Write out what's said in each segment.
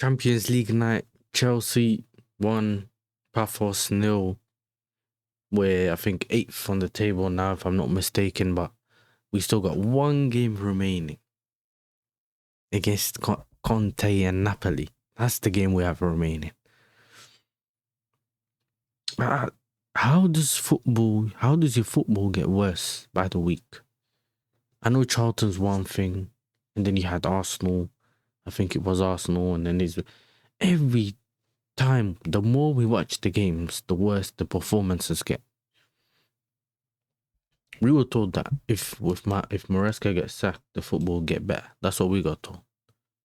Champions League night, Chelsea 1, Pafos 0. We're, I think, 8th on the table now, if I'm not mistaken, but we still got one game remaining against Conte and Napoli. That's the game we have remaining. How does your football get worse by the week? I know Charlton's one thing, and then you had Arsenal. I think it was Arsenal, and then there's every time, the more we watch the games, the worse the performances get. We were told that if Maresca gets sacked, the football will get better. That's what we got told.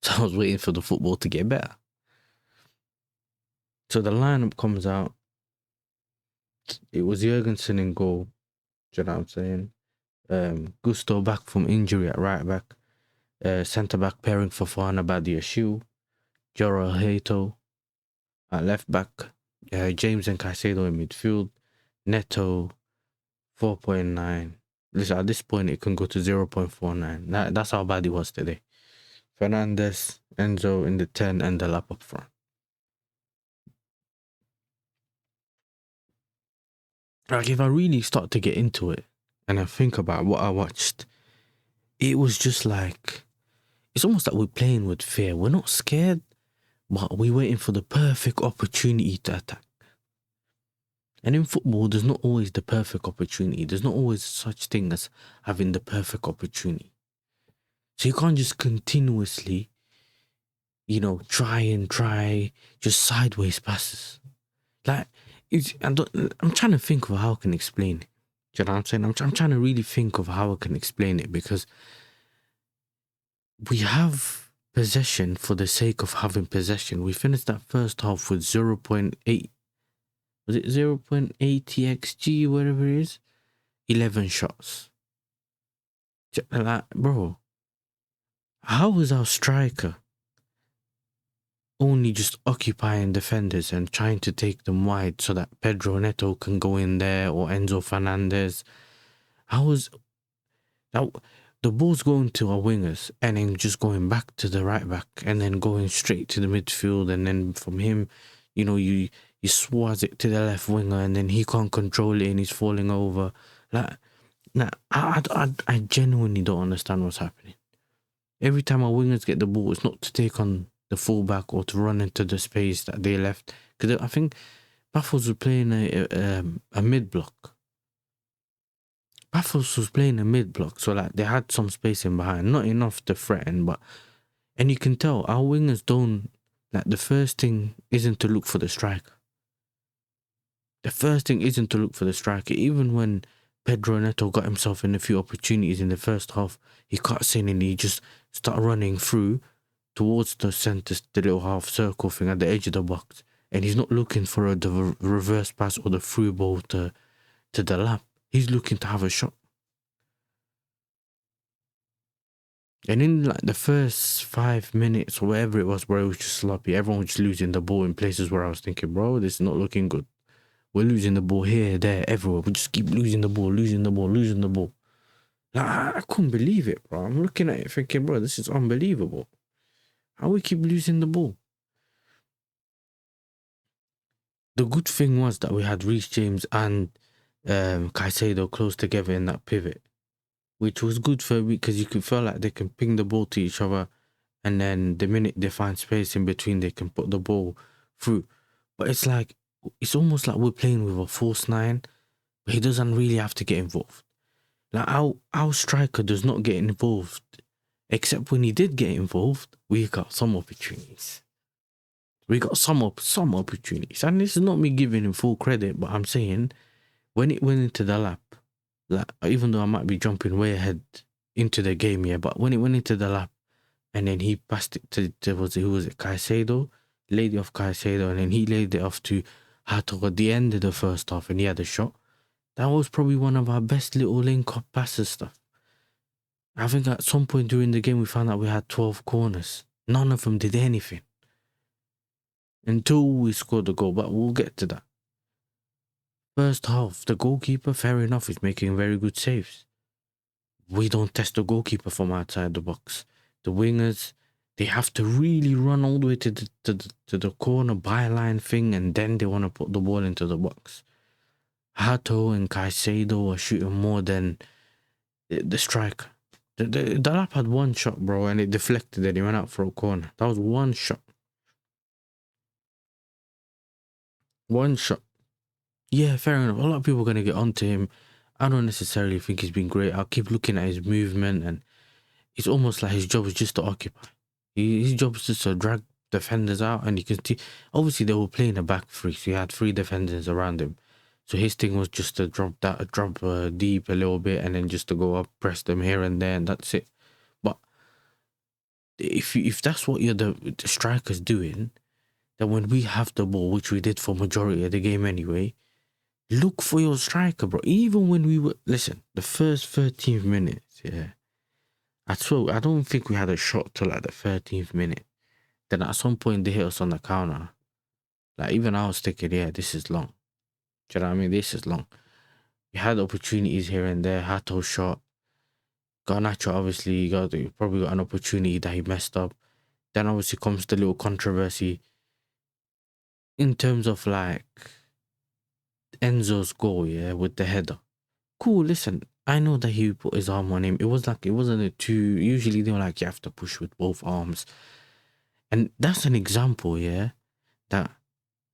So I was waiting for the football to get better. So the lineup comes out. It was Jurgensen in goal. Do you know what I'm saying? Gusto back from injury at right back. Centre back pairing for Fofana Badiashile. Joro Hato at left back. James and Caicedo in midfield. Neto 4.9. Listen, at this point it can go to 0.49. That's how bad it was today. Fernandes, Enzo in the 10 and the lap up front. Like, if I really start to get into it and I think about what I watched, it was just like, it's almost like we're playing with fear. We're not scared, but we're waiting for the perfect opportunity to attack. And in football, there's not always the perfect opportunity. There's not always such thing as having the perfect opportunity. So you can't just continuously, try, just sideways passes. Like, I'm trying to think of how I can explain it. Do you know what I'm saying? I'm trying to really think of how I can explain it, because we have possession for the sake of having possession. We finished that first half with 0.8. Was it 0.80 XG, whatever it is? 11 shots. Like, bro, how is our striker only just occupying defenders and trying to take them wide so that Pedro Neto can go in there, or Enzo Fernandez? How is that? The ball's going to our wingers and then just going back to the right back and then going straight to the midfield, and then from him, you swaz it to the left winger and then he can't control it and he's falling over. I genuinely don't understand what's happening. Every time our wingers get the ball, it's not to take on the fullback or to run into the space that they left. Because I think Pafos was playing a mid-block. Pafos was playing a mid-block, so like they had some space in behind. Not enough to threaten, and you can tell our wingers don't, like, the first thing isn't to look for the striker. The first thing isn't to look for the striker. Even when Pedro Neto got himself in a few opportunities in the first half, he cuts in and he just started running through towards the centre, the little half circle thing at the edge of the box, and he's not looking for the reverse pass or the through ball to the lap. He's looking to have a shot. And in like the first 5 minutes or whatever it was, where it was just sloppy, everyone was just losing the ball in places where I was thinking, bro, this is not looking good. We're losing the ball here, there, everywhere. We just keep losing the ball. Like, I couldn't believe it, bro. I'm looking at it thinking, bro, this is unbelievable. How we keep losing the ball? The good thing was that we had Reece James and Caicedo close together in that pivot, which was good for a week, because you could feel like they can ping the ball to each other, and then the minute they find space in between, they can put the ball through. But it's almost like we're playing with a false nine, but he doesn't really have to get involved. Like, our striker does not get involved, except when he did get involved, we got some opportunities. We got some opportunities, and this is not me giving him full credit, but I'm saying when it went into the lap, like, even though I might be jumping way ahead into the game here, but when it went into the lap, and then he passed it to who was it, Caicedo, laid it off Caicedo, and then he laid it off to Hato at the end of the first half, and he had a shot. That was probably one of our best little link-up passes stuff. I think at some point during the game, we found out we had 12 corners. None of them did anything until we scored the goal, but we'll get to that. First half, the goalkeeper, fair enough, is making very good saves. We don't test the goalkeeper from outside the box. The wingers, They have to really run all the way to the corner byline thing, and then they want to put the ball into the box. Hato and Caicedo are shooting more than the striker. The lap had one shot, bro, and it deflected and he went out for a corner. That was one shot. One shot. Yeah, fair enough. A lot of people are going to get onto him. I don't necessarily think he's been great. I'll keep looking at his movement, and it's almost like his job is just to occupy. His job is just to drag defenders out, and you can see, obviously they were playing a back three, so he had three defenders around him. So his thing was just to drop deep a little bit, and then just to go up, press them here and there, and that's it. But if that's what the striker's doing, then when we have the ball, which we did for majority of the game anyway, look for your striker, bro. Even when we were, listen, the first 13th minutes, yeah, I swear, I don't think we had a shot till like the 13th minute. Then at some point they hit us on the counter. Like, even I was thinking, yeah, this is long. Do you know what I mean? This is long. We had opportunities here and there. Hato shot. Garnacho, obviously, he probably got an opportunity that he messed up. Then obviously comes the little controversy in terms of like Enzo's goal, yeah, with the header. Cool, listen, I know that he put his arm on him. It wasn't a two. Usually they're like, you have to push with both arms. And that's an example, yeah, that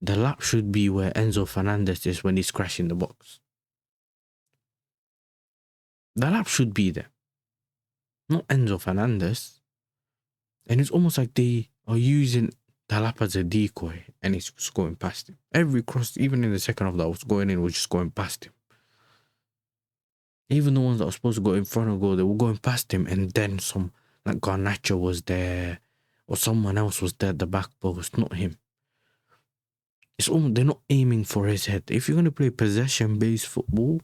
the lap should be where Enzo Fernandez is when he's crashing the box. The lap should be there, not Enzo Fernandez. And it's almost like they are using the lap as a decoy, and it's just going past him. Every cross, even in the second half that was going in, was just going past him. Even the ones that were supposed to go in front of goal, they were going past him, and then some, like Garnacho was there, or someone else was there at the back post, not him. It's almost, they're not aiming for his head. If you're going to play possession-based football,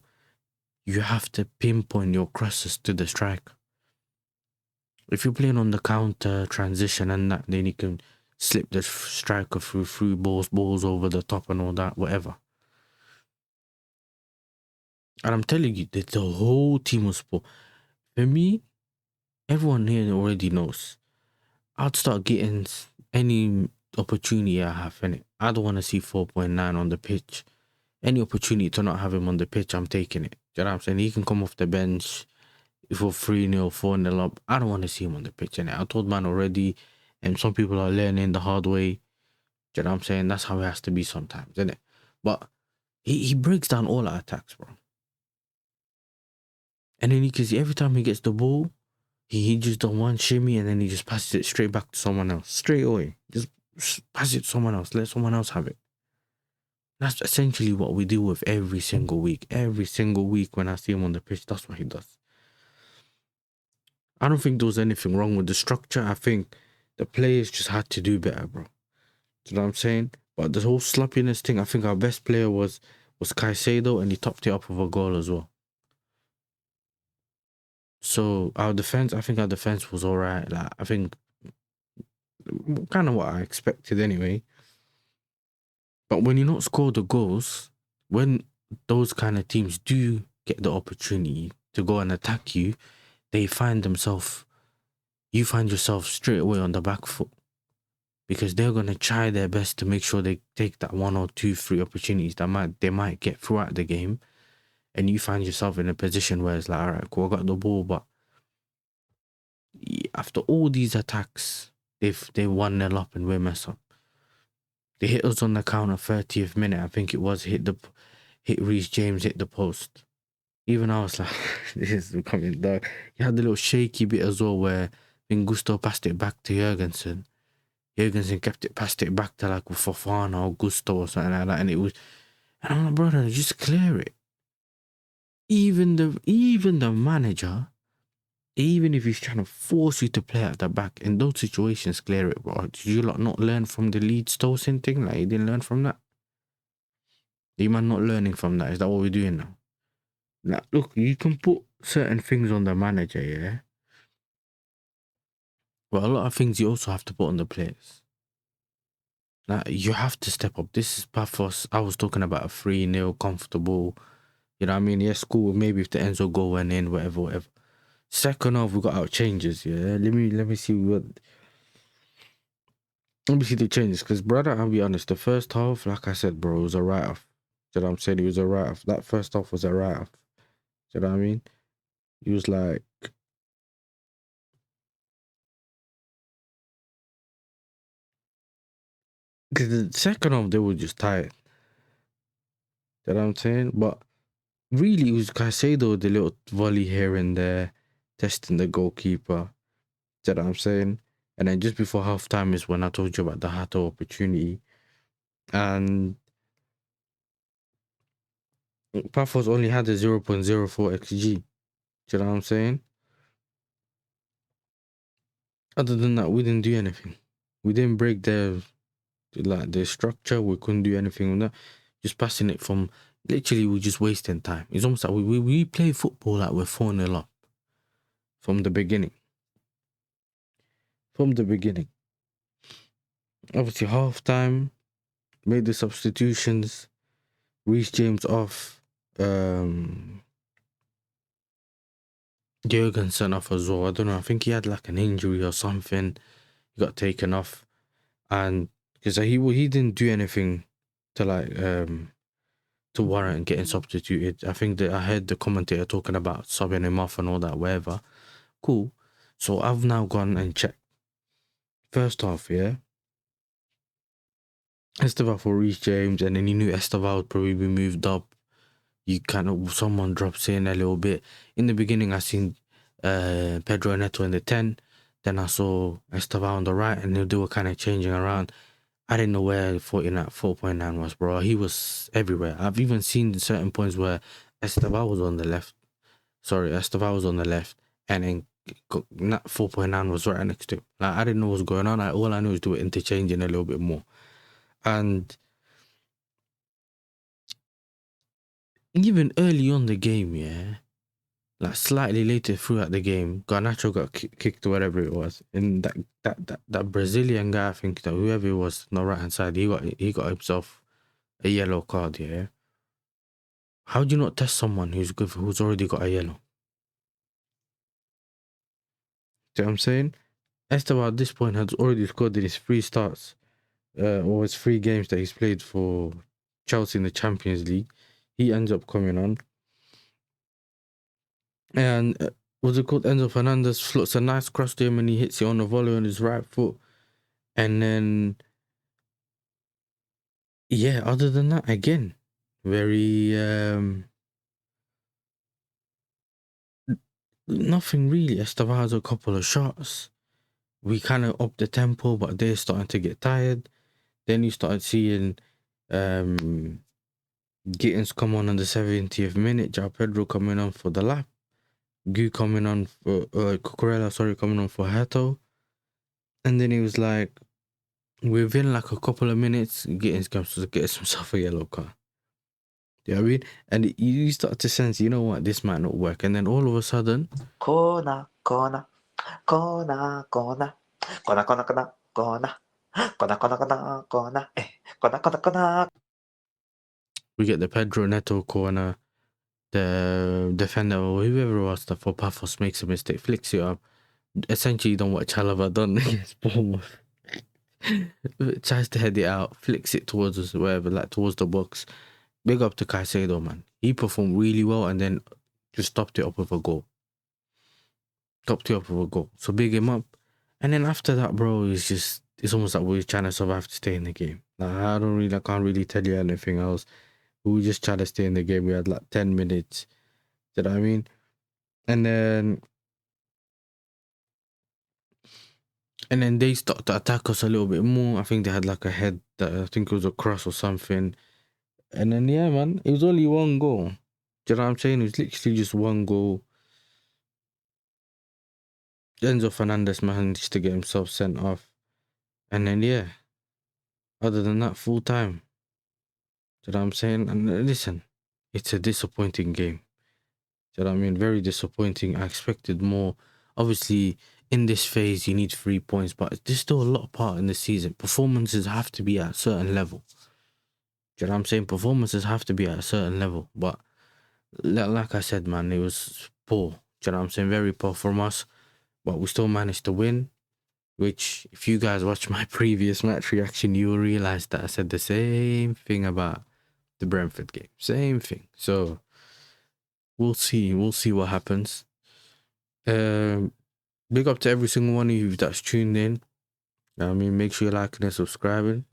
you have to pinpoint your crosses to the striker. If you're playing on the counter, transition and that, then you can slip the striker through balls over the top and all that, whatever. And I'm telling you, that the whole team was poor. For me, everyone here already knows. I'd start getting any opportunity I have in it. I don't want to see 4.9 on the pitch. Any opportunity to not have him on the pitch, I'm taking it. Do you know what I'm saying? He can come off the bench if we're 3-0, 4-0 up. I don't want to see him on the pitch. And I told man already, and some people are learning the hard way. Do you know what I'm saying? That's how it has to be sometimes, isn't it? But he breaks down all our attacks, bro. And then you can see every time he gets the ball, he just done one shimmy and then he just passes it straight back to someone else. Straight away. Just pass it to someone else. Let someone else have it. That's essentially what we do with every single week. Every single week when I see him on the pitch, that's what he does. I don't think there was anything wrong with the structure. I think the players just had to do better, bro. Do you know what I'm saying? But the whole sloppiness thing, I think our best player was Caicedo, and he topped it up with a goal as well. So I think our defense was alright. Like, I think kind of what I expected anyway. But when you not score the goals, when those kind of teams do get the opportunity to go and attack you, you find yourself straight away on the back foot, because they're going to try their best to make sure they take that 1 or 2, 3 opportunities that they might get throughout the game, and you find yourself in a position where it's like, all right, cool, I got the ball, but after all these attacks, they 1-0 up and we mess up. They hit us on the counter 30th minute, I think it was, hit Reece James, hit the post. Even I was like, this is becoming dark. You had the little shaky bit as well where then Gusto passed it back to Jurgensen. Jurgensen passed it back to like Fofana or Gusto or something like that, and I'm like, brother, just clear it. Even the manager, even if he's trying to force you to play at the back, in those situations, clear it, bro. Did you not learn from the Leeds Tosin thing? Like, you didn't learn from that? You man not learning from that? Is that what we're doing now? Like, look, you can put certain things on the manager, yeah? But a lot of things you also have to put on the players. Like, you have to step up. This is Pafos. I was talking about a 3-0 comfortable. You know what I mean? Yes, cool. Maybe if the Enzo goal went in, whatever. Second half, we got our changes, yeah? Let me see what... obviously the changes, because brother, I'll be honest, the first half, like I said, bro, it was a write-off. Do you know what I'm saying? It was a write-off. That first half was a write-off. Do you know what I mean? He was like, because the second half, they were just tired. Do you know what I'm saying? But really, it was Caicedo, the little volley here and there, testing the goalkeeper. Do you know what I'm saying? And then just before halftime is when I told you about the Hato opportunity. And Pafos only had a 0.04 XG. Do you know what I'm saying? Other than that, we didn't do anything. We didn't break their structure. We couldn't do anything with that. Just passing it from, literally, we're just wasting time. It's almost like we play football like we're 4-0 up from the beginning. From the beginning. Obviously, half time, made the substitutions, Reece James off, Jurgensen off as well. I don't know. I think he had like an injury or something. He got taken off, and because he didn't do anything to to warrant getting substituted. I think that I heard the commentator talking about subbing him off and all that, whatever. Cool. So I've now gone and checked. First half, yeah. Esteval for Reece James, and then you knew Esteval would probably be moved up. You kind of, someone drops in a little bit. In the beginning, I seen Pedro Neto in the 10. Then I saw Esteval on the right, and they were kind of changing around. I didn't know where 4.9 was, bro. He was everywhere. I've even seen certain points where Esteval was on the left. Esteval was on the left, and then 4.9 was right next to him. Like, I didn't know what was going on. All I knew was do it interchanging a little bit more. And even early on the game, yeah, like slightly later throughout the game, Garnacho got kicked or whatever it was, and that Brazilian guy, I think that whoever it was on the right hand side, he got himself a yellow card. Yeah, how do you not test someone who's already got a yellow? Do you know what I'm saying? Esteban at this point has already scored in his 3 starts, or his 3 games that he's played for Chelsea in the Champions League. He ends up coming on. And what's it called? Enzo Fernandez floats a nice cross to him and he hits it on the volley on his right foot. And then, yeah, other than that, again, very, nothing really. Esteban has a couple of shots. We kind of upped the tempo, but they're starting to get tired. Then you started seeing Gittins come on the 70th minute, João Pedro coming on for the lap, Gu coming on for Cucurella, coming on for Hato. And then he was like, within like a couple of minutes, Gittins comes to get himself a yellow card. You know what I mean? And you start to sense, you know what, this might not work. And then all of a sudden, corner. we get the Pedro Neto corner. The defender or whoever it was that for Pafos makes a mistake, flicks it up. Essentially, done what Chalaba done against Bournemouth. Tries to head it out, flicks it towards us, wherever, like towards the box. Big up to Caicedo, man. He performed really well and then just topped it up with a goal. So big him up. And then after that, bro, it's almost like we're trying to survive to stay in the game. Like, I can't really tell you anything else. We were just trying to stay in the game. We had like 10 minutes. Do you know what I mean? And then they started to attack us a little bit more. I think they had like a head that I think it was a cross or something. And then, yeah, man, it was only 1 goal. Do you know what I'm saying? It was literally just 1 goal. Enzo Fernandez managed to get himself sent off. And then, yeah, other than that, full time. Do you know what I'm saying? And listen, it's a disappointing game. Do you know what I mean? Very disappointing. I expected more. Obviously, in this phase, you need 3 points, but there's still a lot of part in the season. Performances have to be at a certain level. Do you know what I'm saying? Performances have to be at a certain level. But like I said, man, it was poor. Do you know what I'm saying? Very poor from us. But we still managed to win. which if you guys watch my previous match reaction, you will realize that I said the same thing about the Brentford game. Same thing. So we'll see. We'll see what happens. Big up to every single one of you that's tuned in. I mean, make sure you're liking and subscribing.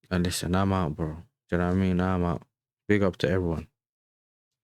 And listen, I'm out, bro. Do you know what I mean? I'm out. Big up to everyone.